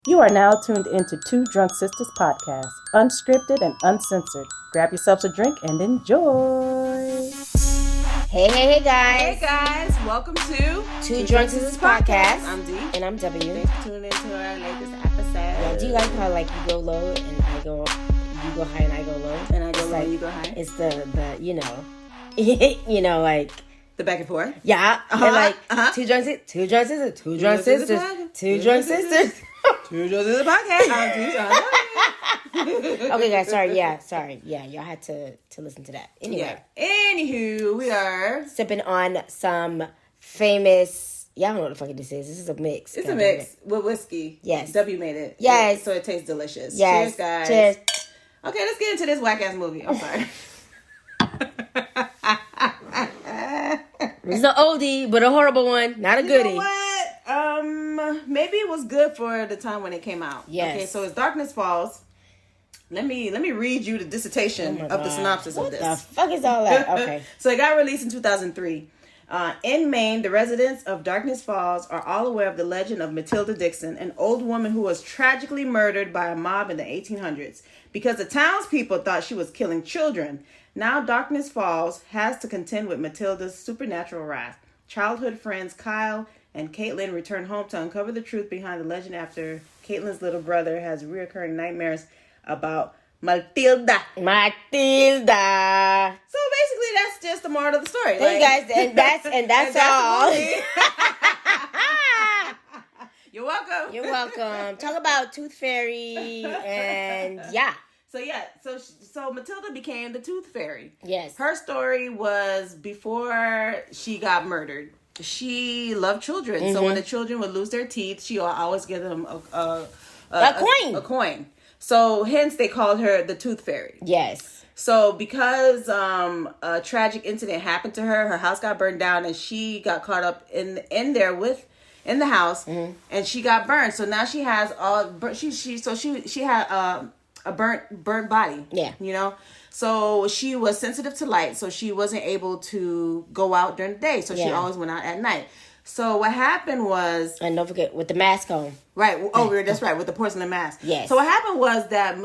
You are now tuned into Two Drunk Sistas podcast, unscripted and uncensored. Grab yourselves a drink and enjoy. Hey Hey guys. guys, welcome to Two Drunk Sistas podcast. I'm D. And I'm W. Thanks for tuning into our latest episode. Yeah, do you like how like you go low and I go, you go high and I go low? And I go low, like, you go high? It's the like, The back and forth? yeah. Uh-huh, And like, uh-huh. two drunk sisters, two drunk sisters, two drunk sisters, two drunk sisters. Two Drunk Sistas podcast. Okay guys, sorry. Yeah, y'all had to listen to that. Anyway. Yeah. Anywho, we are... Sipping on some famous, I don't know what the fuck this is. This is a mix. It's a mix with whiskey. Yes. W made it. Yes. So it tastes delicious. Yes. Cheers, guys. Cheers. Okay, let's get into this whack-ass movie. I'm sorry. It's an oldie, but a horrible one. Not a goodie. You know what? Maybe it was good for the time when it came out. Yes. Okay, so it's Darkness Falls. Let me read you the dissertation of the synopsis of this. What the fuck is all that? Okay. So it got released in 2003. In Maine, the residents of Darkness Falls are all aware of the legend of Matilda Dixon, an old woman who was tragically murdered by a mob in the 1800s because the townspeople thought she was killing children. Now Darkness Falls has to contend with Matilda's supernatural wrath. Childhood friends Kyle and Caitlin return home to uncover the truth behind the legend after Caitlin's little brother has reoccurring nightmares about Matilda. Matilda. So basically, that's just the moral of the story. Hey guys, and that's all. the movie. You're welcome. You're welcome. Talk about Tooth Fairy and yeah. So Matilda became the Tooth Fairy. Yes. Her story was before she got murdered. She loved children, so when the children would lose their teeth, she would always give them a coin. A coin. So hence they called her the Tooth Fairy. Yes. So because a tragic incident happened to her, her house got burned down, and she got caught up in the house, and she got burned. So now she has she had a burnt body. Yeah. You know? So she was sensitive to light, so she wasn't able to go out during the day. So she always went out at night. So what happened was... And don't forget, with the mask on. Right. Oh, that's right, with the porcelain mask. Yes. So what happened was that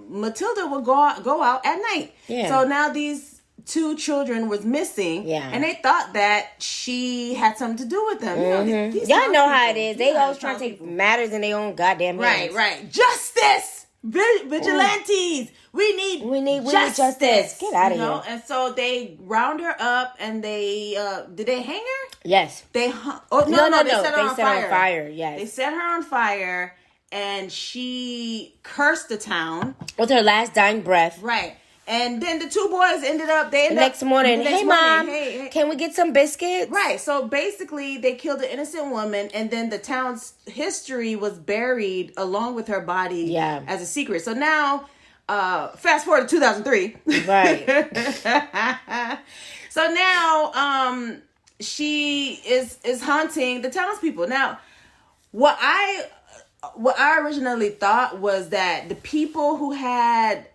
Matilda would go out at night. Yeah. So now these two children was missing. Yeah. And they thought that she had something to do with them. You know, these Y'all know how it townspeople, is. They always trying to take matters in their own goddamn hands. Right. Justice! Vigilantes! We need justice. Get out of here. And so they round her up and they did they hang her? Yes. They No. They set her on fire. Yes. They set her on fire and she cursed the town. With her last dying breath. Right. And then the two boys ended up Next morning, hey mom, hey. can we get some biscuits? Right. So basically they killed an innocent woman and then the town's history was buried along with her body as a secret. So now fast forward to 2003. Right. So now she is haunting the townspeople. Now what I originally thought was that the people who had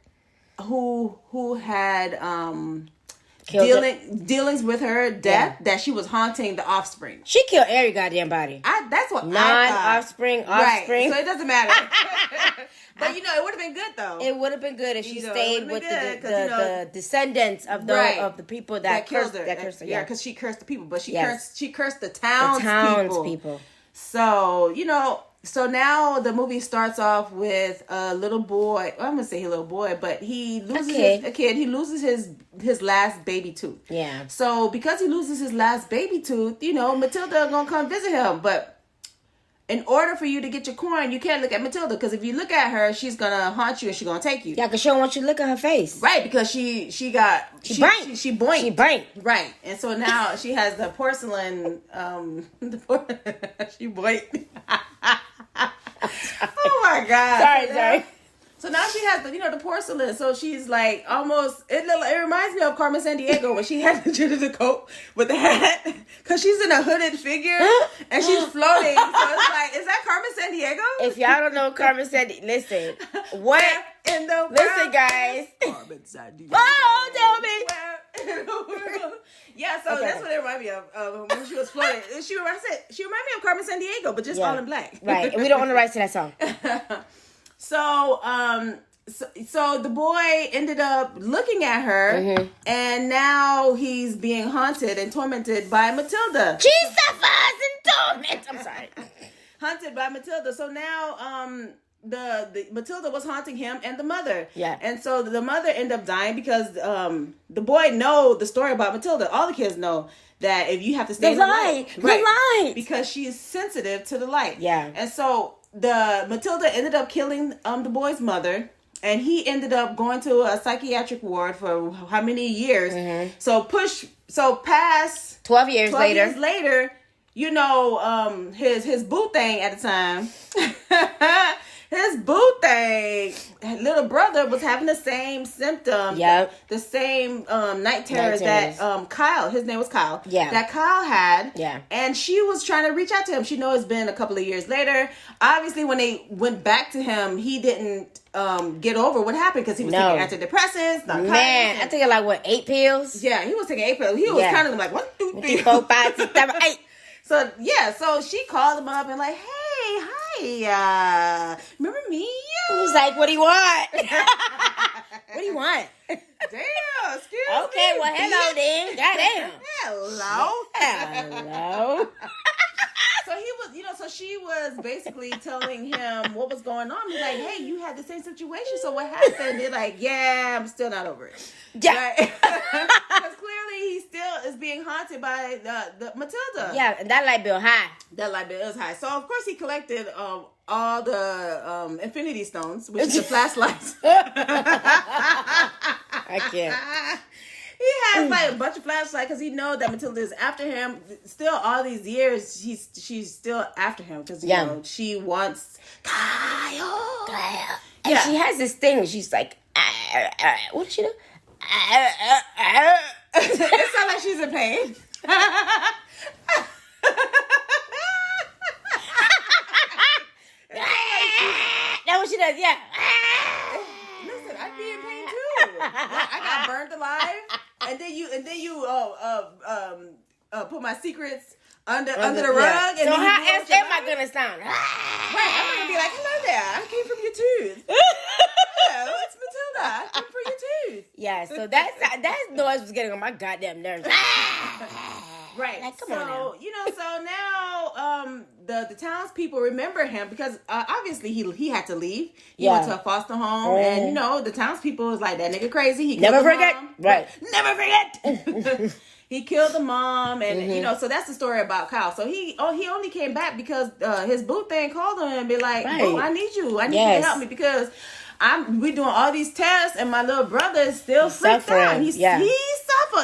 dealings with her death, that she was haunting the offspring. She killed every goddamn body. That's what I thought. Offspring. Right. So it doesn't matter. But it would have been good though. It would have been good if she stayed with good, the descendants of the people that killed her. That cursed her. Yeah, because she cursed the people, but she cursed the townspeople. So So now the movie starts off with a little boy. Well, I'm gonna say a little boy, but he loses a kid. He loses his last baby tooth. Yeah. So because he loses his last baby tooth, Matilda gonna come visit him. But in order for you to get your coin, you can't look at Matilda because if you look at her, she's gonna haunt you and she's gonna take you. Yeah, because she don't want you to look at her face. Right, because she boinked. She boinked. Right, and so now she has the porcelain. She boinked. Oh my God! Sorry. So now she has the porcelain. So she's like almost. It reminds me of Carmen Sandiego when she had the coat with the hat because she's in a hooded figure and she's floating. So it's like, is that Carmen Sandiego? If y'all don't know Carmen Sandiego, listen. What in the listen, guys. Carmen Sandiego. Oh, tell me. Yeah, so that's what it reminded me of when she was floating. She reminded me of Carmen Sandiego, but just all in black. Right, and we don't own the rights to that song. So the boy ended up looking at her, and now he's being haunted and tormented by Matilda. She suffers in torment. I'm sorry. Hunted by Matilda. So now the Matilda was haunting him and the mother. Yeah. And so the mother ended up dying because the boy know the story about Matilda. All the kids know that if you have to stay in the light. The light. Because she is sensitive to the light. Yeah. And so the Matilda ended up killing the boy's mother. And he ended up going to a psychiatric ward for how many years? Mm-hmm. So past 12 years later, you know, his boo thing at the time, his boo thing, little brother was having the same symptoms, the same night terrors that Kyle, his name was Kyle, that Kyle had, and she was trying to reach out to him. She knows it's been a couple of years later. Obviously, when they went back to him, he didn't get over what happened because he was taking antidepressants, narcotics. Man, I think like 8 pills. Yeah, he was taking 8 pills. He was kind of like 1, 2, 3, 4, 5, 6, 7, 8. So she called him up and like, hey, hi, remember me? He's like, what do you want? What do you want? Damn, excuse me. Okay, well, hello then. Goddamn. Hello. So he was, so she was basically telling him what was going on. He's like, hey, you had the same situation, so what happened? They're like, yeah, I'm still not over it. Yeah. Because clearly he still is being haunted by the Matilda. Yeah, and that light bill high. That light bill is high. So, of course, he collected all the Infinity Stones, which is the flashlights. I can't. He has like a bunch of flashlights because he knows that Matilda is after him. Still, all these years, she's still after him because you know she wants Kyle. And she has this thing where she's like, what does she do? It sounds like she's in pain. That's what she does. Yeah. Listen, I'd be in pain too. Like, I got burned alive, and then you put my secrets under the rug. And so then how else am I gonna sound? Right, I'm gonna be like, hello there, I came from your tooth. Hello, it's Matilda. I came from your tooth. Yeah, so that noise was getting on my goddamn nerves. Right. Like, come on now. So now the townspeople remember him because obviously he had to leave. He went to a foster home, and the townspeople was like, that nigga crazy. He never killed forget. the mom. Right. Never forget. He killed the mom, and so that's the story about Kyle. So he only came back because his boo thing called him and be like, "Oh, I need you. I need you to help me because we doing all these tests, and my little brother is still freaked out. He's suffering.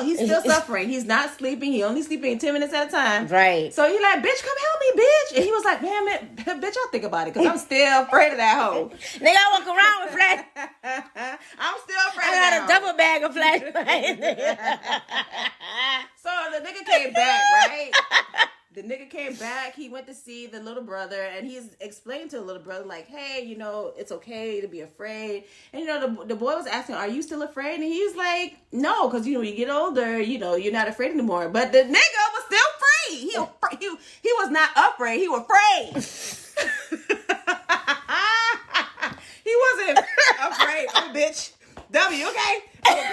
He's still suffering. He's not sleeping. He only sleeping 10 minutes at a time. Right. So he like, bitch, come help me, bitch. And he was like, man, bitch, I'll think about it because I'm still afraid of that hoe. Nigga, I walk around with flash. I'm still afraid. I got a double bag of flashlights. So the nigga came back, right? The nigga came back. He went to see the little brother, and he's explained to the little brother, like, hey, it's okay to be afraid. And, the boy was asking, are you still afraid? And he's like, no, because, you get older, you're not afraid anymore. But the nigga was still free. He was not afraid. He was afraid. He wasn't afraid. Oh, bitch. W, okay? W.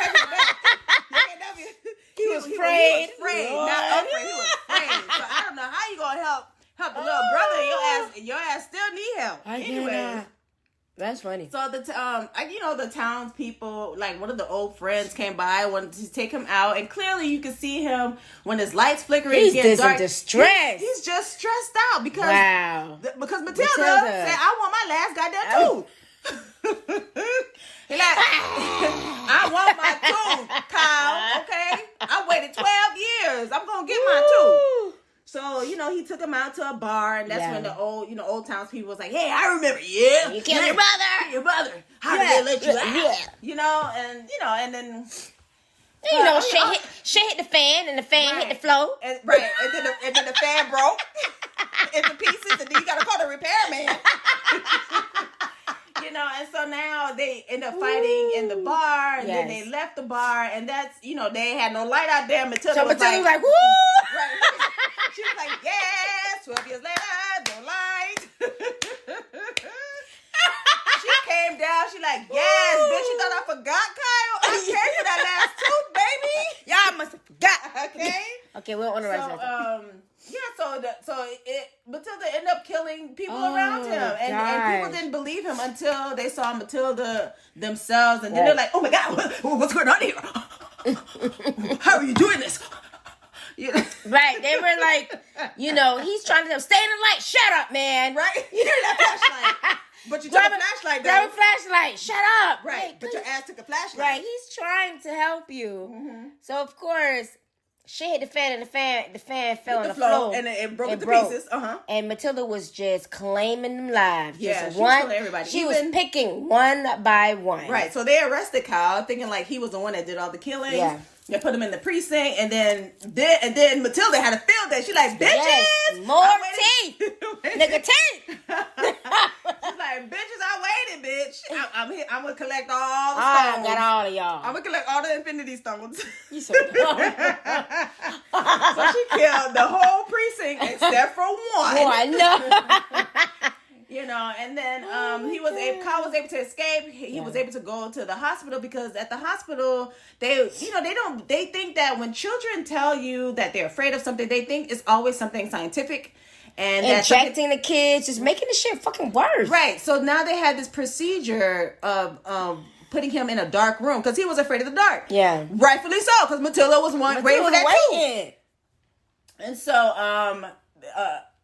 He was afraid. He was afraid, not afraid. He was afraid. So I don't know how you gonna help the little brother. Your ass still need help. Anyway, that's funny. So the townspeople, like one of the old friends came by, wanted to take him out, and clearly you can see him when his lights flickering. He's getting dark. in distress. He's just stressed out because Matilda said, "I want my last goddamn tooth." He like, I want my tooth, Kyle, okay? I waited 12 years. I'm going to get my tooth. So, he took him out to a bar, and that's when the old townspeople was like, hey, I remember you. You killed your brother. Your brother. How did they let you out? And then... shit hit the fan, and the fan hit the floor. And then the fan broke into pieces, and then you got to call the repairman. You know, and so now they end up fighting in the bar, and then they left the bar, and that's, you know, they had no light out there. Matilda was like, woo! Right. She was like, yes, 12 years later, no light. She came down, she like, yes, bitch, you thought I forgot, Kyle? I came for that last tooth, baby. Y'all must have forgot. Okay? Okay, we don't want to write that. Matilda ended up killing people around him, and people didn't believe him until they saw Matilda themselves, and then they're like, "Oh my God, what's going on here? How are you doing this?" You know? Right? They were like, you know, he's trying to stay in the light. Shut up, man. Right? You hear that flashlight? But you took a flashlight, though. Grab a flashlight. Shut up. Right? Hey, but your ass took a flashlight. Right? He's trying to help you. Mm-hmm. So of course. She hit the fan, and the fan fell on the floor, and it broke into pieces. And Matilda was just claiming them lives. Yeah, just she was killing everybody. She was picking one by one. Right. So they arrested Kyle, thinking like he was the one that did all the killing. Yeah. They put him in the precinct, and then Matilda had a field day. She like, bitches, more teeth, nigga teeth. She's like, bitches, I waited, bitch. I'm here. I'm gonna collect all the stones. I got all of y'all. I'm gonna collect all the Infinity Stones. You so dumb. So she killed the whole precinct except for one. No. You know, and then Kyle was able to escape. He was able to go to the hospital because at the hospital they think that when children tell you that they're afraid of something, they think it's always something scientific. And injecting the kids, just making the shit fucking worse. Right. So now they had this procedure of putting him in a dark room because he was afraid of the dark. Yeah. Rightfully so, because Matilda was waiting for that too. And so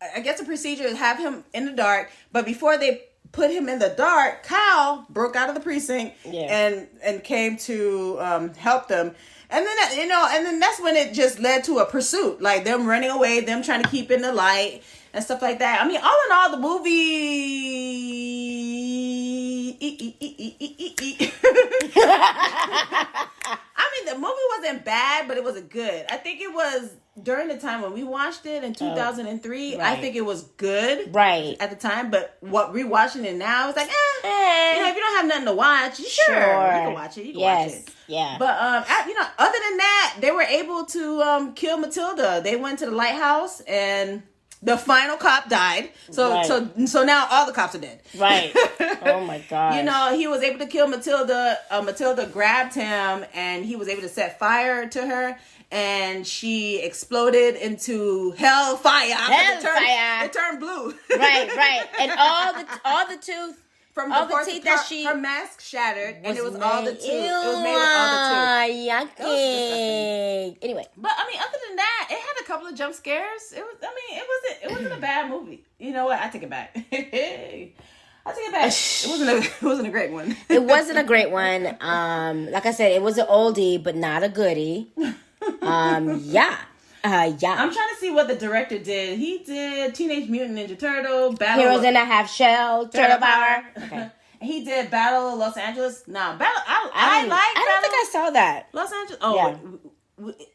I guess the procedure is have him in the dark, but before they put him in the dark, Kyle broke out of the precinct and came to help them. And then and then that's when it just led to a pursuit, like them running away, them trying to keep in the light and stuff like that. I mean, all in all, the movie. I mean, the movie wasn't bad, but it wasn't good. I think it was during the time when we watched it in 2003. I think it was good, at the time. But rewatching it now, it's like, if you don't have nothing to watch, you can watch it. You can watch it. Yeah. But other than that, they were able to kill Matilda. They went to the lighthouse and the final cop died. So now all the cops are dead. Right. Oh my God. He was able to kill Matilda. Matilda grabbed him and he was able to set fire to her. And she exploded into hellfire. It turned blue. Right. And all the tooth. From all the teeth that her mask shattered, and it was all the tooth. It was made with all the tooth. Yucky. Anyway, but I mean, other than that, it had a couple of jump scares. It wasn't a bad movie. You know what? I take it back. I take it back. It wasn't a great one. It wasn't a great one. Like I said, it was an oldie, but not a goodie. Yeah. I'm trying to see what the director did. He did Teenage Mutant Ninja Turtle, Heroes in a Half Shell, Turtle Power. Okay. He did Battle of Los Angeles. No, Battle. I don't think I saw that. Los Angeles. Oh, yeah.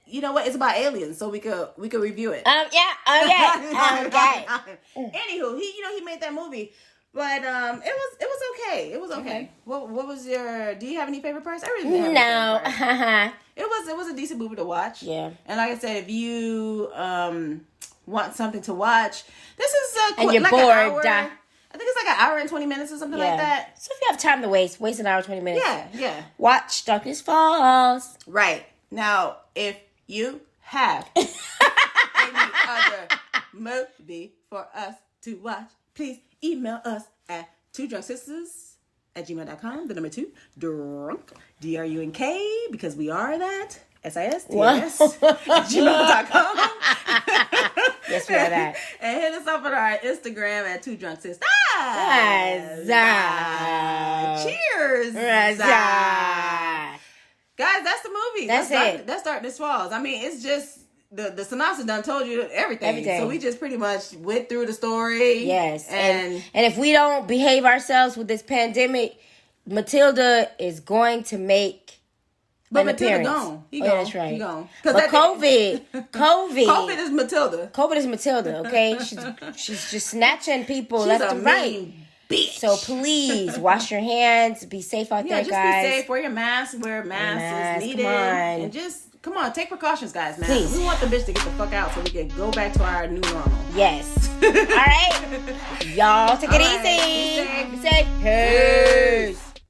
You know what? It's about aliens, so we could review it. Okay. Anywho, he made that movie. But it was okay. It was okay. What was your? Do you have any favorite parts? I really didn't have any favorite parts. It was a decent movie to watch. Yeah. And like I said, if you want something to watch, this is and you're bored. I think it's like an hour and 20 minutes or something like that. So if you have time to waste an hour 20 minutes. Yeah. Watch Darkness Falls. Right. Now, if you have any other movie for us to watch, please email us at 2drunksisters@gmail.com. The number 2, drunk, DRUNK, because we are that. SISTS @gmail.com. Yes, we are that. And hit us up on our Instagram at 2drunksisters. Cheers. Guys, that's the movie. That's it. That's Darkness Falls. I mean, it's just the synopsis done told you everything. So we just pretty much went through the story. Yes. And if we don't behave ourselves with this pandemic, Matilda is going to make an appearance. Gone. He gone. That's right. He gone. But COVID is Matilda. COVID is Matilda, okay? She's just snatching people left and right. bitch. So please wash your hands. Be safe out there, just guys. be safe. Wear your mask. Wear a mask is needed. Come on. And just, come on, take precautions, guys, man. Please. We want the bitch to get the fuck out so we can go back to our new normal. Yes. All right. Y'all take it easy. Be safe. Peace.